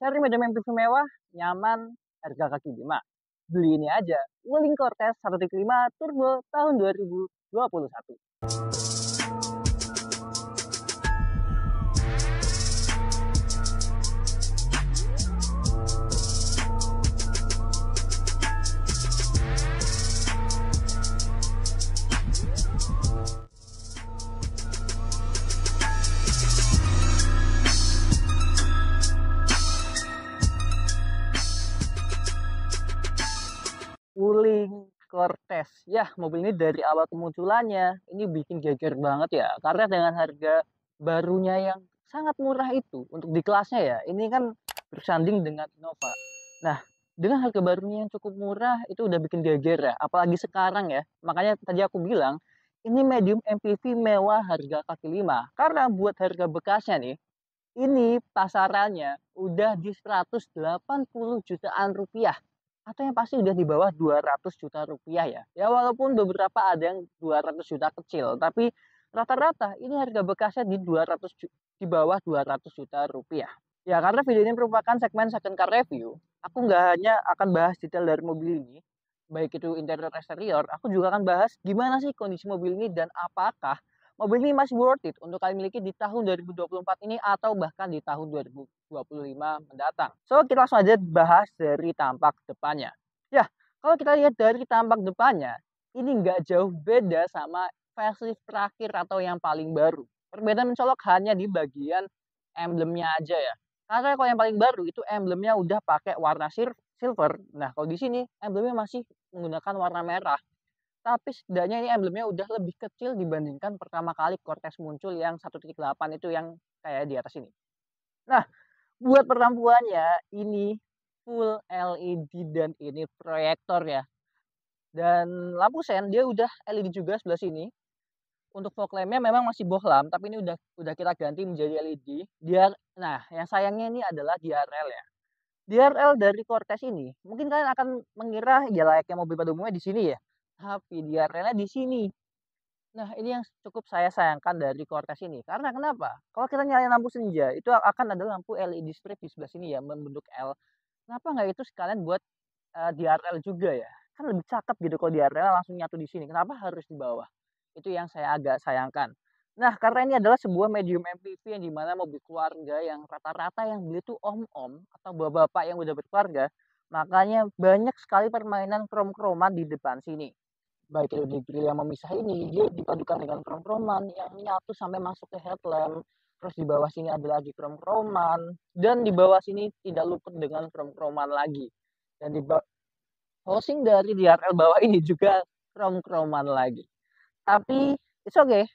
Cari media MPV mewah, nyaman, harga kaki lima. Beli ini aja, Wuling Cortez 1.5 Turbo tahun 2021. Wuling Cortez. Ya, mobil ini dari awal kemunculannya, ini bikin geger banget ya. Karena dengan harga barunya yang sangat murah itu, untuk di kelasnya ya, ini kan bersanding dengan Innova. Nah, dengan harga barunya yang cukup murah, itu udah bikin geger ya. Apalagi sekarang ya. Makanya tadi aku bilang, ini medium MPV mewah harga kaki lima. Karena buat harga bekasnya nih, ini pasarannya udah di 180 jutaan rupiah. Atau yang pasti udah di bawah 200 juta rupiah ya. Ya walaupun beberapa ada yang 200 juta kecil, tapi rata-rata ini harga bekasnya di 200 di bawah 200 juta rupiah. Ya karena video ini merupakan segmen second car review, aku nggak hanya akan bahas detail dari mobil ini, baik itu interior eksterior, aku juga akan bahas gimana sih kondisi mobil ini dan apakah mobil ini masih worth it untuk kalian miliki di tahun 2024 ini atau bahkan di tahun 2025 mendatang. So, kita langsung aja bahas dari tampak depannya. Ya, kalau kita lihat dari tampak depannya, ini nggak jauh beda sama facelift terakhir atau yang paling baru. Perbedaan mencolok hanya di bagian emblemnya aja ya. Karena kalau yang paling baru itu emblemnya udah pakai warna silver. Nah, kalau di sini emblemnya masih menggunakan warna merah. Tapi setidaknya ini emblemnya udah lebih kecil dibandingkan pertama kali Cortez muncul yang 1.8 itu yang kayak di atas ini. Nah, buat perlampuannya ini full LED dan ini proyektor ya. Dan lampu sen dia udah LED juga sebelah sini. Untuk fog lampnya memang masih bohlam, tapi ini udah kita ganti menjadi LED. Nah, yang sayangnya ini adalah DRL ya. DRL dari Cortez ini, mungkin kalian akan mengira ya layaknya mobil pada umumnya di sini ya. Tapi DRL-nya di sini. Nah, ini yang cukup saya sayangkan dari Cortez ini. Karena kenapa? Kalau kita nyalain lampu senja, itu akan ada lampu LED strip di sebelah sini ya, membentuk L. Kenapa nggak itu sekalian buat DRL juga ya? Kan lebih cakep gitu kalau DRL langsung nyatu di sini. Kenapa harus di bawah? Itu yang saya agak sayangkan. Nah, karena ini adalah sebuah medium MPV yang dimana mobil keluarga yang rata-rata yang beli tuh om-om atau bapak-bapak yang udah berkeluarga, makanya banyak sekali permainan krom-kroman di depan sini. Baik itu di grill yang memisah ini, dia dipadukan dengan krom-kroman yang nyatu sampai masuk ke headlamp. Terus di bawah sini ada lagi krom-kroman. Dan di bawah sini tidak luput dengan krom-kroman lagi. Dan di housing dari DRL bawah ini juga krom-kroman lagi. Tapi it's okay.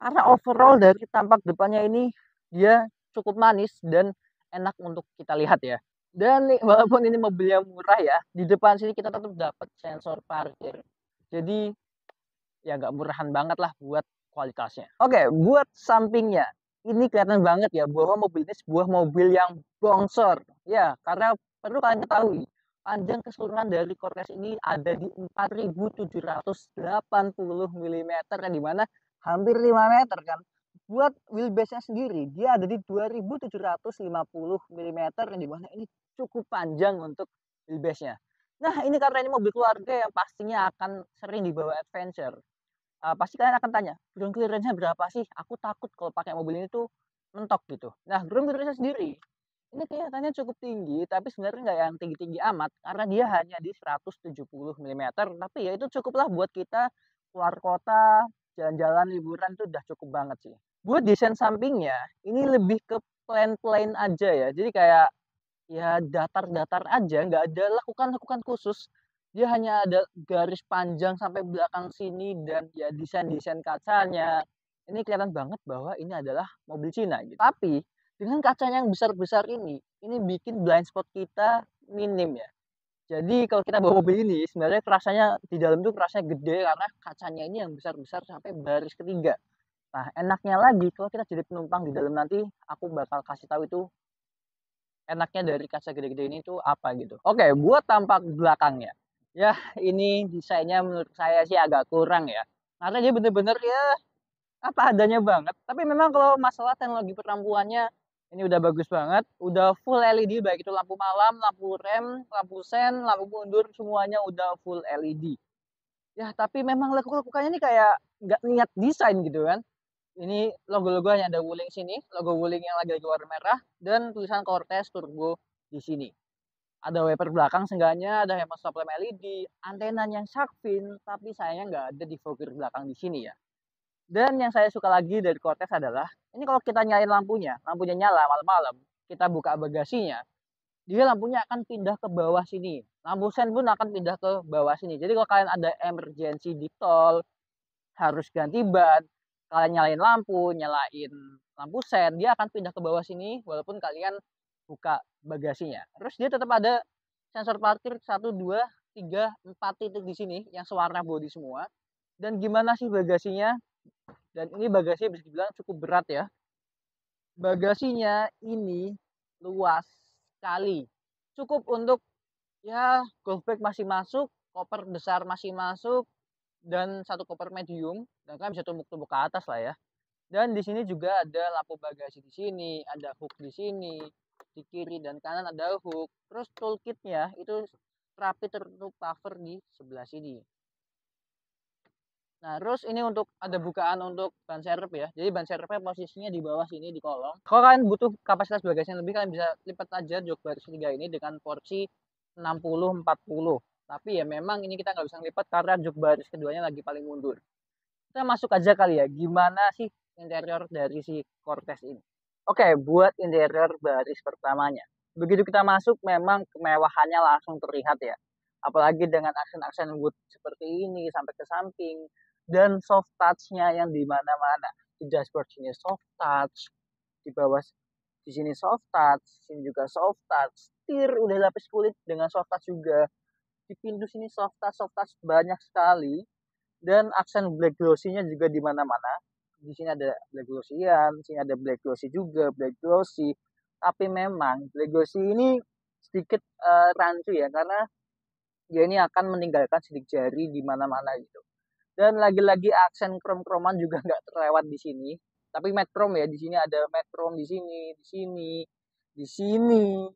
Karena overall dari tampak depannya ini dia cukup manis dan enak untuk kita lihat ya. Dan nih, walaupun ini mobil yang murah ya, di depan sini kita tetap dapat sensor parkir. Jadi ya nggak murahan banget lah buat kualitasnya. Oke, buat sampingnya. Ini kelihatan banget ya bahwa mobil ini sebuah mobil yang bongsor. Ya, karena perlu kalian ketahui, panjang keseluruhan dari Cortez ini ada di 4.780 mm yang dimana hampir 5 meter kan. Buat wheelbase-nya sendiri, dia ada di 2.750 mm yang dimana ini cukup panjang untuk wheelbase-nya. Nah, ini karena ini mobil keluarga yang pastinya akan sering dibawa adventure. Pasti kalian akan tanya, ground clearance-nya berapa sih? Aku takut kalau pakai mobil ini tuh mentok gitu. Nah, ground clearance sendiri, ini kelihatannya cukup tinggi, tapi sebenarnya nggak yang tinggi-tinggi amat, karena dia hanya di 170 mm. Tapi ya itu cukuplah buat kita keluar kota, jalan-jalan, liburan tuh udah cukup banget sih. Buat desain sampingnya, ini lebih ke plain-plain aja ya. Jadi kayak ya datar-datar aja, nggak ada lekukan-lekukan khusus. Dia hanya ada garis panjang sampai belakang sini dan ya desain-desain kacanya. Ini kelihatan banget bahwa ini adalah mobil Cina gitu. Tapi dengan kacanya yang besar-besar ini bikin blind spot kita minim ya. Jadi kalau kita bawa mobil ini sebenarnya kerasanya di dalam tuh kerasanya gede karena kacanya ini yang besar-besar sampai baris ketiga. Nah, enaknya lagi kalau kita jadi penumpang di dalam nanti aku bakal kasih tahu itu enaknya dari kaca gede-gede ini tuh apa gitu. Oke, buat tampak belakangnya. Ya, ini desainnya menurut saya sih agak kurang ya. Karena dia bener-bener ya apa adanya banget. Tapi memang kalau masalah teknologi perlampuannya Ini udah bagus banget, udah full LED baik itu lampu malam, lampu rem, lampu sen, lampu mundur semuanya udah full LED. Ya tapi memang lekuk-lekukannya ini kayak nggak niat desain gitu kan. Ini logo-logo hanya ada Wuling sini, logo Wuling yang lagi warna merah dan tulisan Cortez Turbo di sini. Ada wiper belakang seenggaknya, ada hemat stop lamp LED, antena yang shark fin, tapi sayangnya nggak ada di fogger belakang di sini ya. Dan yang saya suka lagi dari Cortez adalah, ini kalau kita nyalain lampunya, lampunya nyala malam-malam, kita buka bagasinya, dia lampunya akan pindah ke bawah sini. Lampu sen pun akan pindah ke bawah sini. Jadi kalau kalian ada emergency di tol, harus ganti ban, kalian nyalain lampu, nyalain lampu sen, dia akan pindah ke bawah sini walaupun kalian buka bagasinya. Terus dia tetap ada sensor parkir 1, 2, 3, 4 titik di sini yang sewarna bodi semua. Dan gimana sih bagasinya? Dan ini bagasinya bisa dibilang cukup berat ya. Bagasinya ini luas sekali. Cukup untuk ya golf bag masih masuk, koper besar masih masuk, dan satu koper medium. Dan kan bisa tumpuk-tumpuk ke atas lah ya. Dan di sini juga ada lampu bagasi di sini, ada hook di sini, di kiri dan kanan ada hook. Terus toolkitnya itu rapi tertutup cover di sebelah sini. Nah, terus ini untuk ada bukaan untuk ban serep ya. Jadi ban serepnya posisinya di bawah sini di kolong. Kalau kalian butuh kapasitas bagasi yang lebih, kalian bisa lipat aja jok baris ketiga ini dengan porsi 60-40. Tapi ya memang ini kita nggak bisa lipat karena jok baris keduanya lagi paling mundur. Kita masuk aja kali ya, gimana sih interior dari si Cortez ini. Oke, buat interior baris pertamanya. Begitu kita masuk, memang kemewahannya langsung terlihat ya. Apalagi dengan aksen-aksen wood seperti ini sampai ke samping. Dan soft touch-nya yang di mana-mana. Di dashboard sini soft touch, di bawah di sini soft touch, sini juga soft touch. Setir udah lapis kulit dengan soft touch juga. Di pintu sini soft touch banyak sekali. Dan aksen black glossy-nya juga di mana-mana. Di sini ada black glossy-an, di sini ada black glossy juga, black glossy. Tapi memang black glossy ini sedikit rancu ya, karena dia ini akan meninggalkan sidik jari di mana-mana gitu. Dan lagi-lagi aksen krom-kroman juga nggak terlewat di sini. Tapi matte chrome ya, di sini ada matte chrome di sini, di sini, di sini,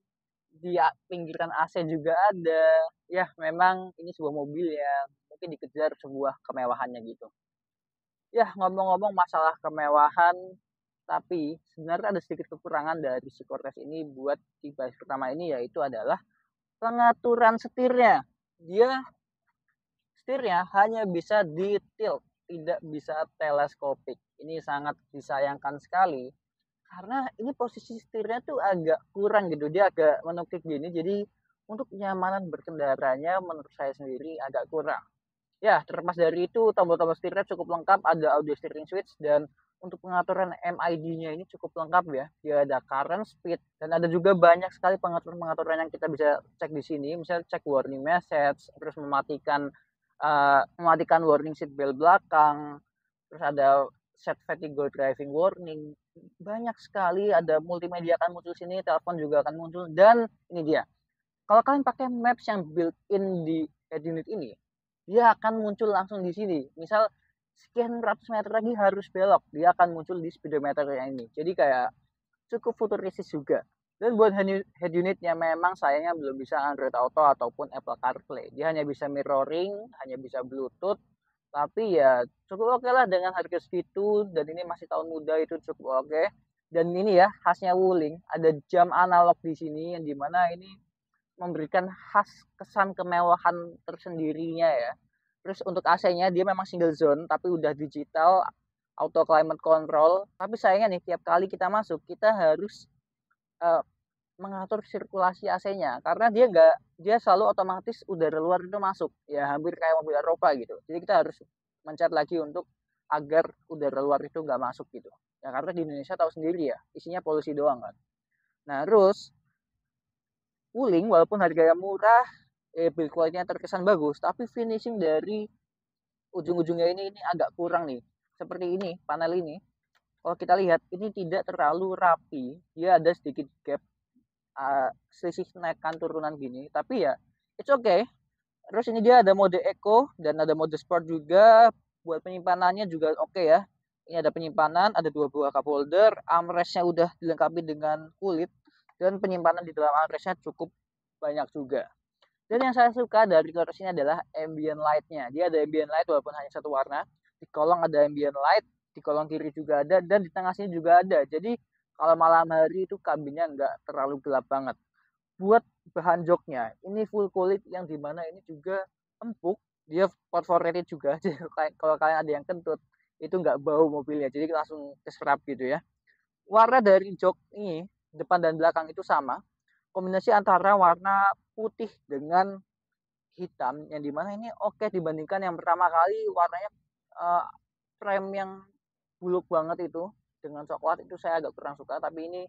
di pinggiran AC juga ada. Ya, memang ini sebuah mobil yang mungkin dikejar sebuah kemewahannya gitu. Ya, ngomong-ngomong masalah kemewahan, tapi sebenarnya ada sedikit kekurangan dari si Cortez ini buat di baris pertama ini, yaitu adalah pengaturan setirnya. Dia setirnya hanya bisa di tilt, tidak bisa teleskopik. Ini sangat disayangkan sekali karena ini posisi setirnya tuh agak kurang gitu. Dia agak menukik gini, jadi untuk kenyamanan berkendaranya menurut saya sendiri agak kurang. Ya, terlepas dari itu, tombol-tombol setirnya cukup lengkap, ada audio steering switch, dan untuk pengaturan MID-nya ini cukup lengkap ya. Dia ada current, speed, dan ada juga banyak sekali pengaturan-pengaturan yang kita bisa cek di sini. Misalnya cek warning message, terus mematikan warning seat belt belakang, terus ada set fatigue driving warning. Banyak sekali, ada multimedia akan muncul sini, telepon juga akan muncul, dan ini dia. Kalau kalian pakai maps yang built-in di head unit ini, dia akan muncul langsung di sini. Misal sekian ratus meter lagi harus belok, dia akan muncul di speedometer yang ini. Jadi kayak cukup futuristis juga. Dan buat head unitnya memang sayangnya belum bisa Android Auto ataupun Apple CarPlay. Dia hanya bisa mirroring, hanya bisa Bluetooth. Tapi ya cukup oke lah dengan harga segitu. Dan ini masih tahun muda, itu cukup oke. Dan ini ya khasnya Wuling, ada jam analog di sini yang dimana ini memberikan khas kesan kemewahan tersendirinya ya. Terus untuk AC-nya dia memang single zone tapi udah digital, auto climate control. Tapi sayangnya nih tiap kali kita masuk kita harus uh, mengatur sirkulasi AC-nya karena dia selalu otomatis udara luar itu masuk. Ya hampir kayak mobil Eropa gitu. Jadi kita harus mencet lagi untuk agar udara luar itu nggak masuk gitu. Ya karena di Indonesia tahu sendiri ya, isinya polusi doang kan. Nah, terus Wuling walaupun harganya murah, build quality-nya terkesan bagus, tapi finishing dari ujung-ujungnya ini agak kurang nih. Seperti ini, panel ini. Kalau kita lihat, ini tidak terlalu rapi. Dia ada sedikit gap, selisih naikan turunan gini. Tapi ya, it's okay. Terus ini dia ada mode eco dan ada mode sport juga. Buat penyimpanannya juga oke ya. Ini ada penyimpanan, ada 2 buah cup holder, armrest-nya udah dilengkapi dengan kulit, dan penyimpanan di dalam armrest-nya cukup banyak juga. Dan yang saya suka dari Cortex ini adalah ambient light-nya. Dia ada ambient light walaupun hanya satu warna. Di kolong ada ambient light, di kolong kiri juga ada, dan di tengah sini juga ada. Jadi kalau malam hari itu kabinnya nggak terlalu gelap banget. Buat bahan joknya, ini full kulit yang dimana ini juga empuk. Dia port for rated juga. Jadi kalau kalian ada yang kentut, itu nggak bau mobilnya. Jadi langsung keserap gitu ya. Warna dari jok ini, depan dan belakang itu sama. Kombinasi antara warna putih dengan hitam, yang dimana ini oke dibandingkan yang pertama kali warnanya uh, frame yang buluk banget itu dengan coklat, itu saya agak kurang suka. Tapi ini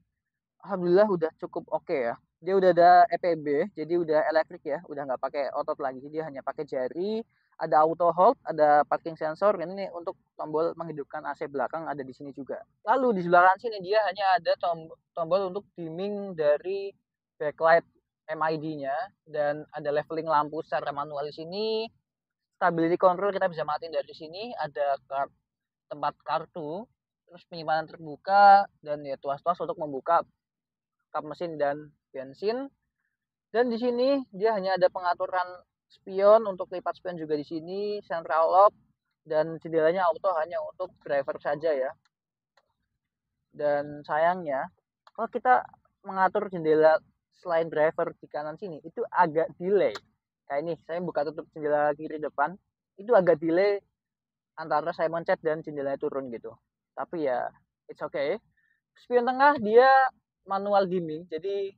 alhamdulillah udah cukup oke ya. Dia udah ada EPB, jadi udah elektrik ya, udah nggak pakai otot lagi. Dia hanya pakai jari. Ada auto hold, ada parking sensor, dan ini untuk tombol menghidupkan AC belakang ada di sini juga. Lalu di sebelah kanan sini dia hanya ada tombol untuk dimming dari backlight MID-nya, dan ada leveling lampu secara manual di sini. Stability control kita bisa matiin dari sini. Ada tempat kartu, terus penyimpanan terbuka, dan ya tuas-tuas untuk membuka kap mesin dan bensin. Dan di sini dia hanya ada pengaturan spion, untuk lipat spion juga di sini, central lock, dan jendelanya auto hanya untuk driver saja ya. Dan sayangnya kalau kita mengatur jendela selain driver di kanan sini itu agak delay. Kayak ini, saya buka tutup jendela kiri depan, itu agak delay antara saya mencet dan jendelanya turun gitu. Tapi ya it's okay. Spion tengah dia manual dimming, jadi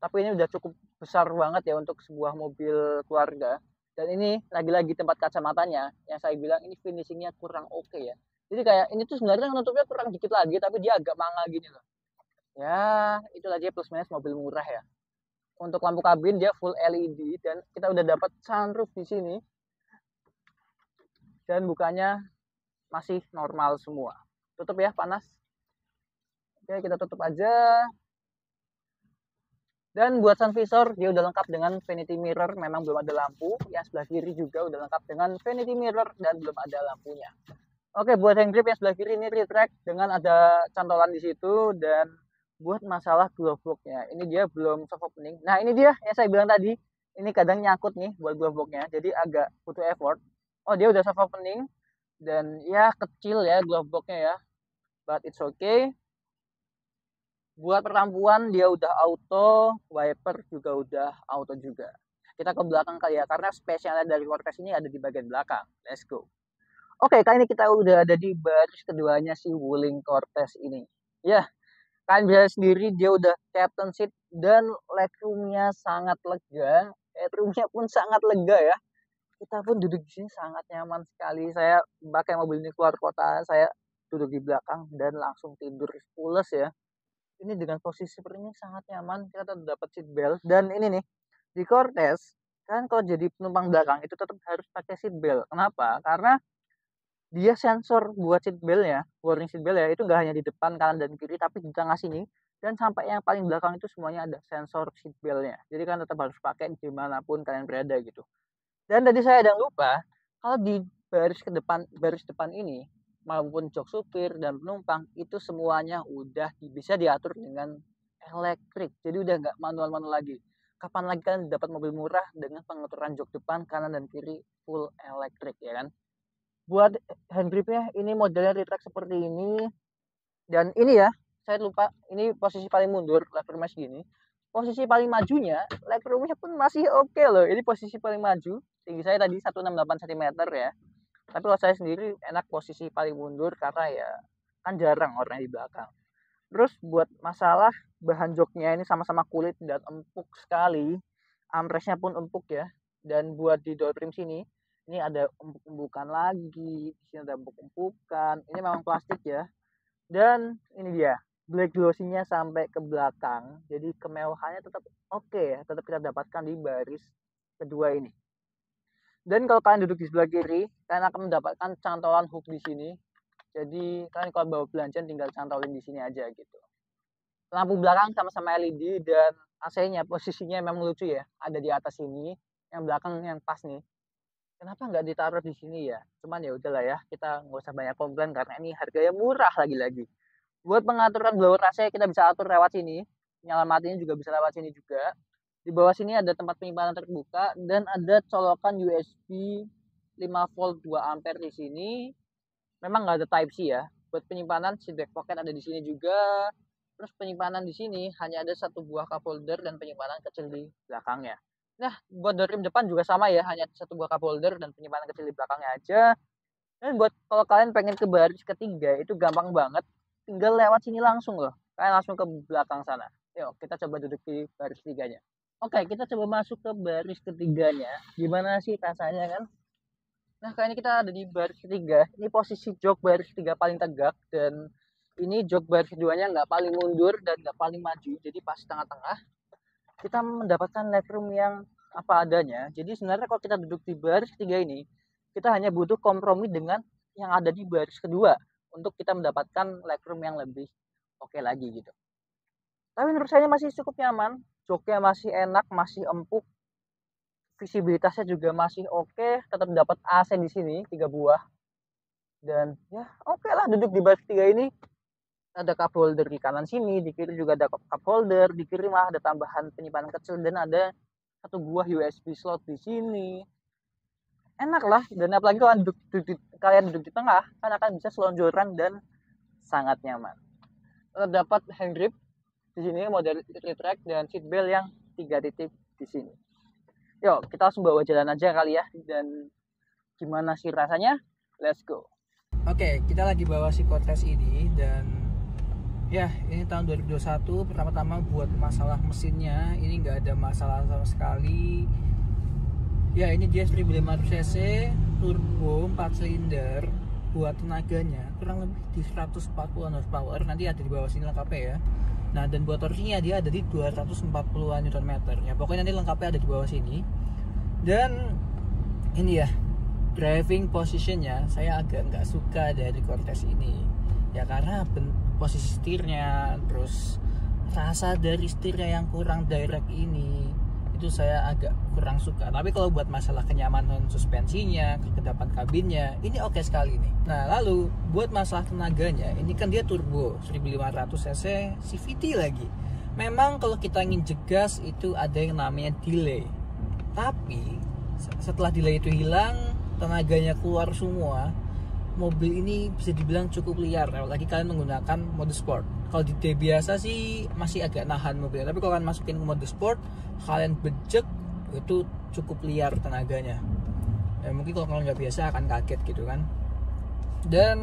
tapi ini udah cukup besar banget ya untuk sebuah mobil keluarga. Dan ini lagi-lagi tempat kacamatanya yang saya bilang ini finishingnya kurang oke ya. Jadi kayak ini tuh sebenarnya nutupnya kurang dikit lagi, tapi dia agak manga gini loh. Ya itulah dia plus minus mobil murah ya. Untuk lampu kabin dia full LED, dan kita udah dapat sunroof di sini, dan bukanya masih normal semua. Tutup ya, panas. Oke, kita tutup aja. Dan buat sun visor dia udah lengkap dengan vanity mirror, memang belum ada lampu. Yang sebelah kiri juga udah lengkap dengan vanity mirror dan belum ada lampunya. Oke, buat hand grip yang sebelah kiri ini retract dengan ada cantolan di situ. Dan buat masalah glove box-nya, ini dia belum soft opening. Nah, ini dia yang saya bilang tadi. Ini kadang nyangkut nih buat glove box-nya, jadi agak butuh effort. Oh, dia udah soft opening dan ya kecil ya glove box-nya ya. But it's okay. Buat perlampuan dia udah auto, wiper juga udah auto juga. Kita ke belakang kali ya, karena spesialnya dari Cortex ini ada di bagian belakang. Let's go. Oke, kali ini kita udah ada di baris keduanya si Wuling Cortez ini. Ya, kalian bisa sendiri dia udah captain seat dan legroomnya sangat lega. Legroomnya pun sangat lega ya. Kita pun duduk di sini sangat nyaman sekali. Saya pakai mobil ini keluar kota, saya duduk di belakang dan langsung tidur pules ya. Ini dengan posisi seperti ini sangat nyaman, kita tetap dapat seat belt. Dan ini nih, di Cortez kan kalau jadi penumpang belakang itu tetap harus pakai seat belt. Kenapa? Karena dia sensor buat seat beltnya, warning seat belt ya, itu nggak hanya di depan, kanan, dan kiri, tapi di tengah sini. Dan sampai yang paling belakang itu semuanya ada sensor seat beltnya. Jadi kan tetap harus pakai dimanapun kalian berada gitu. Dan tadi saya ada lupa, kalau di baris depan ini, maupun jok supir dan penumpang itu semuanya udah bisa diatur dengan elektrik. Jadi udah nggak manual-manual lagi. Kapan lagi kan dapat mobil murah dengan pengaturan jok depan, kanan, dan kiri full elektrik ya kan. Buat hand gripnya ini modelnya retract seperti ini. Dan ini ya, saya lupa, ini posisi paling mundur lever mesh gini. Posisi paling majunya, legroomnya pun masih oke loh. Ini posisi paling maju. Tinggi saya tadi 168 cm ya. Tapi kalau saya sendiri enak posisi paling mundur karena ya kan jarang orang di belakang. Terus buat masalah bahan joknya ini sama-sama kulit dan empuk sekali. Armrestnya pun empuk ya. Dan buat di door trim sini, ini ada empuk-empukan lagi. Di sini ada empuk-empukan. Ini memang plastik ya. Dan ini dia, black glossy-nya sampai ke belakang. Jadi kemewahannya tetap oke ya, tetap kita dapatkan di baris kedua ini. Dan kalau kalian duduk di sebelah kiri, kalian akan mendapatkan cantolan hook di sini. Jadi kalian kalau bawa belanjaan tinggal cantolin di sini aja gitu. Lampu belakang sama-sama LED dan AC-nya posisinya memang lucu ya, ada di atas sini. Yang belakang yang pas nih. kenapa nggak ditaruh di sini ya? Cuman ya udahlah ya, kita nggak usah banyak komplain karena ini harganya murah lagi-lagi. Buat pengaturan blower AC kita bisa atur lewat sini. Nyala matinya juga bisa lewat sini juga. Di bawah sini ada tempat penyimpanan terbuka dan ada colokan USB 5 volt 2 ampere di sini. Memang nggak ada Type C ya. Buat penyimpanan si back pocket ada di sini juga. Terus penyimpanan di sini hanya ada satu buah cup holder dan penyimpanan kecil di belakangnya. Nah, buat door trim depan juga sama ya, hanya satu buah cup holder dan penyimpanan kecil di belakangnya aja. Dan buat kalau kalian pengen ke baris ketiga itu gampang banget, tinggal lewat sini langsung loh. Kalian langsung ke belakang sana. Yuk, kita coba duduk di baris ketiganya. Oke, kita coba masuk ke baris ketiganya. Gimana sih rasanya kan? Nah, kali ini kita ada di baris ketiga. Ini posisi jok baris ketiga paling tegak dan ini jok baris keduanya nggak paling mundur dan nggak paling maju. Jadi pas tengah-tengah kita mendapatkan legroom yang apa adanya. Jadi sebenarnya kalau kita duduk di baris ketiga ini, kita hanya butuh kompromi dengan yang ada di baris kedua untuk kita mendapatkan legroom yang lebih oke lagi gitu. Tapi menurut saya masih cukup nyaman, joknya masih enak, masih empuk, visibilitasnya juga masih oke, tetap dapat AC di sini 3 buah. Dan ya oke lah duduk di baris 3 ini. Ada cup holder di kanan sini, di kiri juga ada cup holder, di kiri mah ada tambahan penyimpanan kecil dan ada satu buah USB slot di sini. Enak lah, dan apalagi kalau kalian duduk di tengah, kan akan bisa selonjoran dan sangat nyaman. Terdapat hand grip di sini, model retract dan seat belt yang 3 titik di sini. Yuk, kita langsung bawa jalan aja kali ya. Dan gimana sih rasanya? Let's go. Oke, kita lagi bawa si Cortez ini dan ya ini tahun 2021. Pertama-tama buat masalah mesinnya ini nggak ada masalah sama sekali. Ya ini dia 1500 cc turbo 4 silinder. Buat tenaganya kurang lebih di 140 horsepower. Nanti ada di bawah sini lengkapnya ya. Nah, dan buat torsinya dia ada di 240-an Nm. Ya, pokoknya nanti lengkapnya ada di bawah sini. Dan ini ya, driving positionnya saya agak nggak suka dari Cortez ini. Ya karena posisi setirnya, terus rasa dari setirnya yang kurang direct ini, itu saya agak kurang suka. Tapi kalau buat masalah kenyamanan suspensinya, kekedapan kabinnya, ini oke sekali nih. Nah, lalu buat masalah tenaganya, ini kan dia turbo 1500 cc CVT lagi. Memang kalau kita ingin jegas itu ada yang namanya delay. Tapi setelah delay itu hilang, tenaganya keluar semua, mobil ini bisa dibilang cukup liar. Apalagi kalian menggunakan mode sport. Kalau di D biasa sih masih agak nahan mobilnya, tapi kalau kalian masukin ke mode sport, kalian bejek itu cukup liar tenaganya. Ya, mungkin kalau kalian nggak biasa akan kaget gitu kan. Dan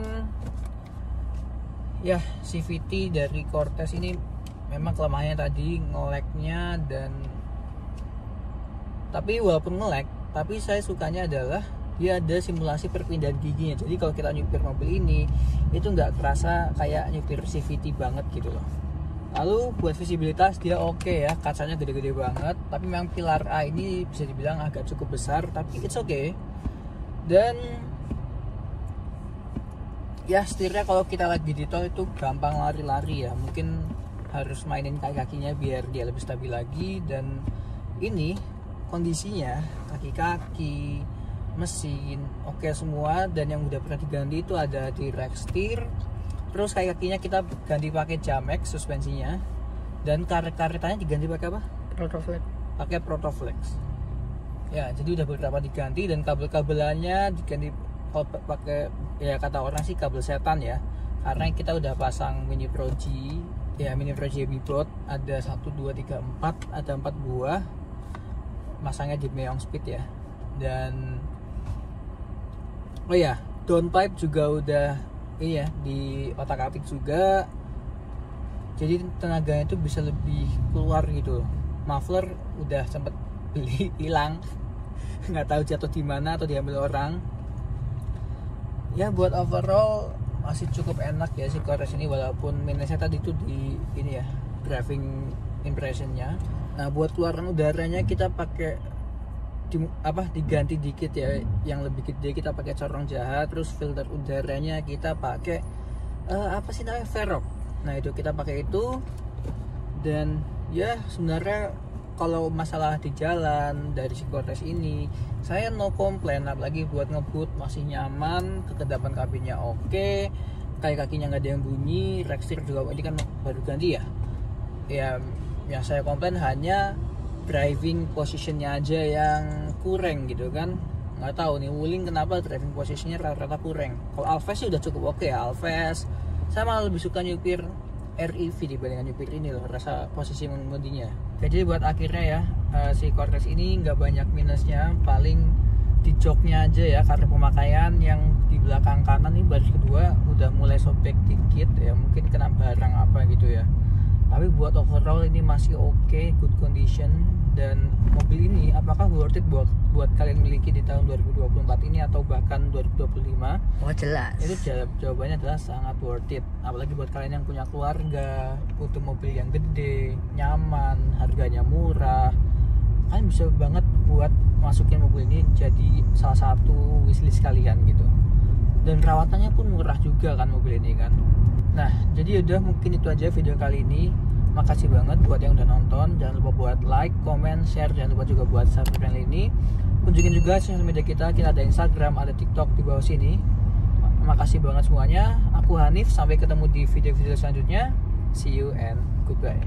ya CVT dari Cortez ini memang kelemahannya tadi nge-lag-nya, dan tapi walaupun nge-lag, tapi saya sukanya adalah dia ada simulasi perpindahan giginya. Jadi kalau kita nyupir mobil ini itu nggak kerasa kayak nyupir CVT banget gitu loh. Lalu buat visibilitas dia oke ya, kacanya gede-gede banget. Tapi memang pilar A ini bisa dibilang agak cukup besar, tapi it's okay. Dan ya setirnya kalau kita lagi di tol itu gampang lari-lari ya. Mungkin harus mainin kaki-kakinya biar dia lebih stabil lagi. Dan ini kondisinya kaki-kaki, mesin oke semua, dan yang udah pernah diganti itu ada di rack steer. Terus kaki-kakinya kita ganti pakai Jamex suspensinya, dan karet-karetannya diganti pakai apa? Protoflex. Pakai Protoflex. Ya, jadi udah beberapa diganti, dan kabel-kabelannya diganti pakai, ya kata orang sih kabel setan ya. Karena kita udah pasang Mini Pro G, ya Mini Pro G Bibot, ada 1 2 3 4, ada 4 buah. Masangnya di Meong Speed ya. Dan oh ya, downpipe juga udah ini ya di otak-atik juga. Jadi tenaganya itu bisa lebih keluar gitu. Muffler udah sempet beli hilang. Nggak tahu jatuh di mana atau diambil orang. Ya buat overall masih cukup enak ya si Cortez ini, walaupun minusnya tadi itu di ini ya, driving impressionnya. Nah, buat keluaran udaranya kita pakai diganti dikit ya, yang lebih gede kita pakai corong jahat. Terus filter udaranya kita pakai apa sih namanya, Varroc. Nah itu kita pakai itu. Dan ya sebenarnya kalau masalah di jalan dari si Cortez ini saya no komplain, apalagi buat ngebut masih nyaman, kekedapan kabinnya oke, kakinya nggak ada yang bunyi, rekstir juga ini kan baru ganti ya. Yang saya komplain hanya driving positionnya aja yang kurang gitu kan. Nggak tahu nih Wuling kenapa driving positionnya rata-rata kurang. Kalau Alves sih udah cukup oke ya. Alves saya malah lebih suka nyupir REV dibandingkan nyupir ini loh, rasa posisi mengemudinya. Jadi buat akhirnya ya si Cortez ini nggak banyak minusnya, paling di joknya aja ya, karena pemakaian yang di belakang kanan ini baris kedua udah mulai sobek dikit ya, mungkin kena barang apa gitu ya. Tapi buat overall ini masih oke, good condition. Dan mobil ini apakah worth it buat kalian miliki di tahun 2024 ini atau bahkan 2025? Oh jelas. Itu jawabannya adalah sangat worth it. Apalagi buat kalian yang punya keluarga, butuh mobil yang gede, nyaman, harganya murah. Kalian bisa banget buat masukin mobil ini jadi salah satu wishlist kalian gitu. Dan perawatannya pun murah juga kan mobil ini kan. Nah, jadi udah mungkin itu aja video kali ini. Makasih banget buat yang udah nonton. Jangan lupa buat like, comment, share. Jangan lupa juga buat subscribe channel ini. Kunjungin juga sosial media kita. Kita ada Instagram, ada TikTok di bawah sini. Makasih banget semuanya. Aku Hanif. Sampai ketemu di video-video selanjutnya. See you and goodbye.